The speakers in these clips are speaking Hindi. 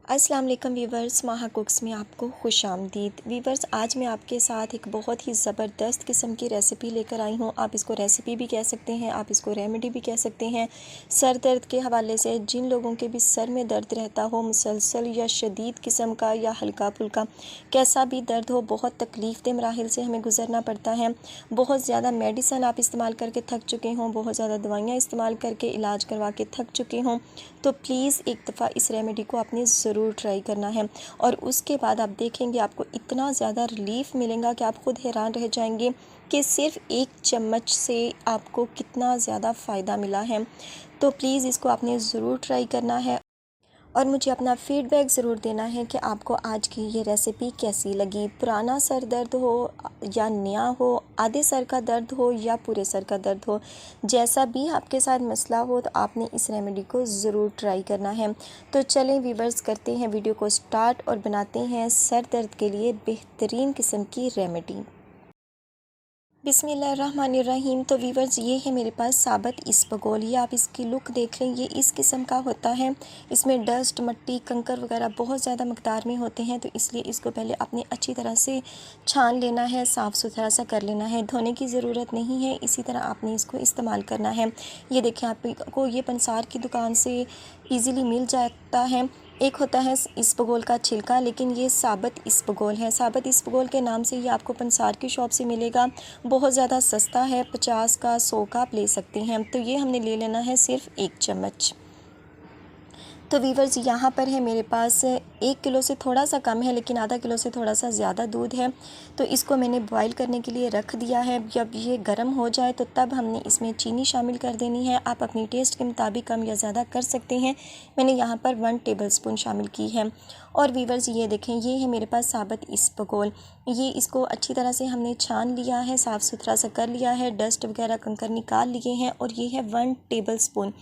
अस्सलाम वालेकुम वीवर्स, माहा कुक्स में आपको खुशामदीद। वीवर्स, आज मैं आपके साथ एक बहुत ही ज़बरदस्त किस्म की रेसिपी लेकर आई हूँ। आप इसको रेसिपी भी कह सकते हैं, आप इसको रेमेडी भी कह सकते हैं। सर दर्द के हवाले से जिन लोगों के भी सर में दर्द रहता हो, मुसलसल या शदीद किस्म का या हल्का फुल्का, कैसा भी दर्द हो, बहुत तकलीफ़ दे मराहिल से हमें गुजरना पड़ता है। बहुत ज़्यादा मेडिसन आप इस्तेमाल करके थक चुके हों, बहुत ज़्यादा दवाइयाँ इस्तेमाल करके इलाज करवा के थक चुके हों, तो प्लीज़ एक दफ़ा इस रेमेडी को आपने ज़रूर ट्राई करना है। और उसके बाद आप देखेंगे आपको इतना ज़्यादा रिलीफ़ मिलेगा कि आप ख़ुद हैरान रह जाएंगे कि सिर्फ़ एक चम्मच से आपको कितना ज़्यादा फ़ायदा मिला है। तो प्लीज़ इसको आपने ज़रूर ट्राई करना है और मुझे अपना फ़ीडबैक ज़रूर देना है कि आपको आज की ये रेसिपी कैसी लगी। पुराना सर दर्द हो या नया हो, आधे सर का दर्द हो या पूरे सर का दर्द हो, जैसा भी आपके साथ मसला हो, तो आपने इस रेमेडी को ज़रूर ट्राई करना है। तो चलें वीवर्स, करते हैं वीडियो को स्टार्ट और बनाते हैं सर दर्द के लिए बेहतरीन किस्म की रेमेडी। बिस्मिल्लाहिर्रहमानिर्रहीम। तो वीवर्स, ये है मेरे पास साबत इसबगोल। ये आप इसकी लुक देख लें, ये इस किस्म का होता है। इसमें डस्ट, मिट्टी, कंकर वगैरह बहुत ज़्यादा मकदार में होते हैं, तो इसलिए इसको पहले आपने अच्छी तरह से छान लेना है, साफ़ सुथरा सा कर लेना है। धोने की ज़रूरत नहीं है, इसी तरह आपने इसको इस्तेमाल करना है। ये देखें, आपको ये पंसार की दुकान से ईज़िली मिल जाता है। एक होता है इसबगोल का छिलका, लेकिन ये साबत इसबगोल है। साबत इसबगोल के नाम से ये आपको पंसार की शॉप से मिलेगा। बहुत ज़्यादा सस्ता है, 50 का 100 का आप ले सकते हैं। तो ये हमने ले लेना है सिर्फ़ 1 चम्मच। तो वीवर्स, यहाँ पर है मेरे पास 1 किलो से थोड़ा सा कम है, लेकिन आधा किलो से थोड़ा सा ज़्यादा दूध है। तो इसको मैंने बॉईल करने के लिए रख दिया है। जब ये गर्म हो जाए तो तब हमने इसमें चीनी शामिल कर देनी है। आप अपनी टेस्ट के मुताबिक कम या ज़्यादा कर सकते हैं। मैंने यहाँ पर 1 टेबलस्पून शामिल की है। और वीवर्स, ये देखें, ये है मेरे पास साबत इसबगोल। ये इसको अच्छी तरह से हमने छान लिया है, साफ़ सुथरा सा कर लिया है, डस्ट वगैरह कंकर निकाल लिए हैं। और ये है 1 टेबलस्पून,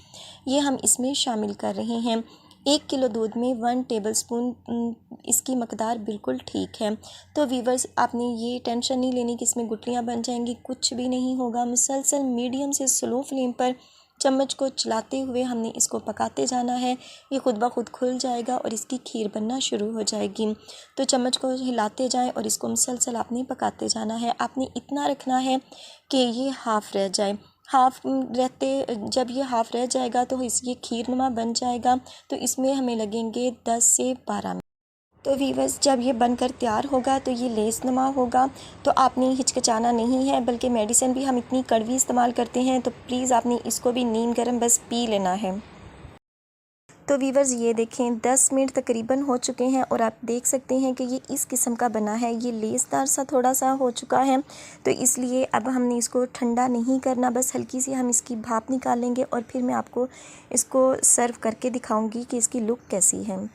ये हम इसमें शामिल कर रहे हैं। 1 किलो दूध में 1 टेबलस्पून इसकी मकदार बिल्कुल ठीक है। तो वीवर्स, आपने ये टेंशन नहीं लेनी कि इसमें गुठलियाँ बन जाएंगी, कुछ भी नहीं होगा। मुसलसल मीडियम से स्लो फ्लेम पर चम्मच को चलाते हुए हमने इसको पकाते जाना है। ये खुद ब खुद खुल जाएगा और इसकी खीर बनना शुरू हो जाएगी। तो चम्मच को हिलाते जाएं और इसको मुसलसल आपने पकाते जाना है। आपने इतना रखना है कि ये हाफ़ रह जाए। जब ये हाफ़ रह जाएगा तो ये खीरनुमा बन जाएगा। तो इसमें हमें लगेंगे 10 से 12 मिनट। तो वीवर्स, जब ये बनकर तैयार होगा तो ये लेसनुमा होगा। तो आपने हिचकिचाना नहीं है, बल्कि मेडिसिन भी हम इतनी कड़वी इस्तेमाल करते हैं, तो प्लीज़ आपने इसको भी नीम गर्म बस पी लेना है। तो वीवर्स, ये देखें, 10 मिनट तकरीबन हो चुके हैं और आप देख सकते हैं कि ये इस किस्म का बना है। ये लेसदार सा थोड़ा सा हो चुका है, तो इसलिए अब हमने इसको ठंडा नहीं करना, बस हल्की सी हम इसकी भाप निकालेंगे और फिर मैं आपको इसको सर्व करके दिखाऊंगी कि इसकी लुक कैसी है।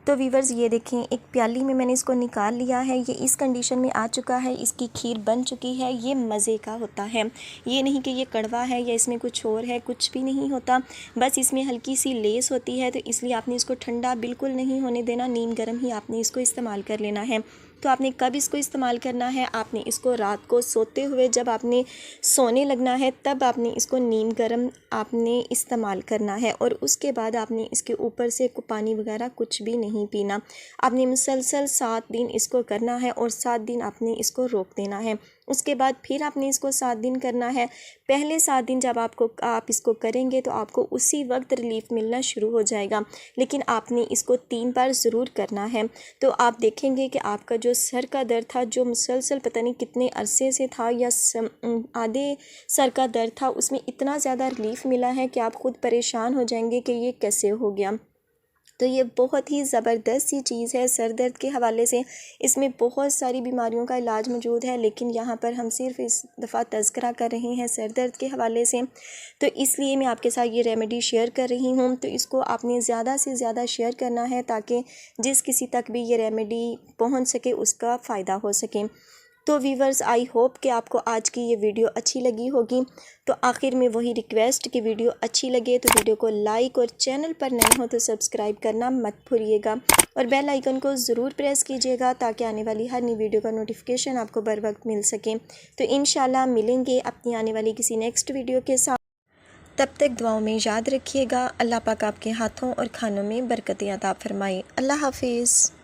तो वीवर्स, ये देखें, एक प्याली में मैंने इसको निकाल लिया है। ये इस कंडीशन में आ चुका है, इसकी खीर बन चुकी है। ये मज़े का होता है, ये नहीं कि ये कड़वा है या इसमें कुछ और है, कुछ भी नहीं होता। बस इसमें हल्की सी लेस होती है, तो इसलिए आपने इसको ठंडा बिल्कुल नहीं होने देना, नीम गर्म ही आपने इसको इस्तेमाल कर लेना है। तो आपने कब इसको इस्तेमाल करना है, आपने इसको रात को सोते हुए जब आपने सोने लगना है तब आपने इसको नीम गर्म आपने इस्तेमाल करना है। और उसके बाद आपने इसके ऊपर से पानी वगैरह कुछ भी नहीं पीना। आपने मुसलसल 7 दिन इसको करना है और 7 दिन आपने इसको रोक देना है। उसके बाद फिर आपने इसको 7 दिन करना है। पहले 7 दिन जब आप इसको करेंगे तो आपको उसी वक्त रिलीफ मिलना शुरू हो जाएगा, लेकिन आपने इसको 3 बार ज़रूर करना है। तो आप देखेंगे कि आपका जो सर का दर्द था, जो मुसलसल पता नहीं कितने अरसे से था या आधे सर का दर्द था, उसमें इतना ज़्यादा रिलीफ मिला है कि आप ख़ुद परेशान हो जाएंगे कि ये कैसे हो गया। तो ये बहुत ही ज़बरदस्त सी चीज़ है सर दर्द के हवाले से। इसमें बहुत सारी बीमारियों का इलाज मौजूद है, लेकिन यहाँ पर हम सिर्फ इस दफ़ा तज़किरा कर रहे हैं सर दर्द के हवाले से, तो इसलिए मैं आपके साथ ये रेमेडी शेयर कर रही हूँ। तो इसको आपने ज़्यादा से ज़्यादा शेयर करना है ताकि जिस किसी तक भी ये रेमेडी पहुँच सके उसका फ़ायदा हो सके। तो वीवर्स, आई होप कि आपको आज की ये वीडियो अच्छी लगी होगी। तो आखिर में वही रिक्वेस्ट कि वीडियो अच्छी लगे तो वीडियो को लाइक और चैनल पर नए हो तो सब्सक्राइब करना मत भूलिएगा और बेल आइकन को ज़रूर प्रेस कीजिएगा ताकि आने वाली हर नई वीडियो का नोटिफिकेशन आपको बर वक्त मिल सके। तो इंशाल्लाह मिलेंगे अपनी आने वाली किसी नेक्स्ट वीडियो के साथ। तब तक दुआओं में याद रखिएगा। अल्लाह पाक आपके हाथों और खानों में बरकतें अता फरमाए। अल्लाह हाफिज़।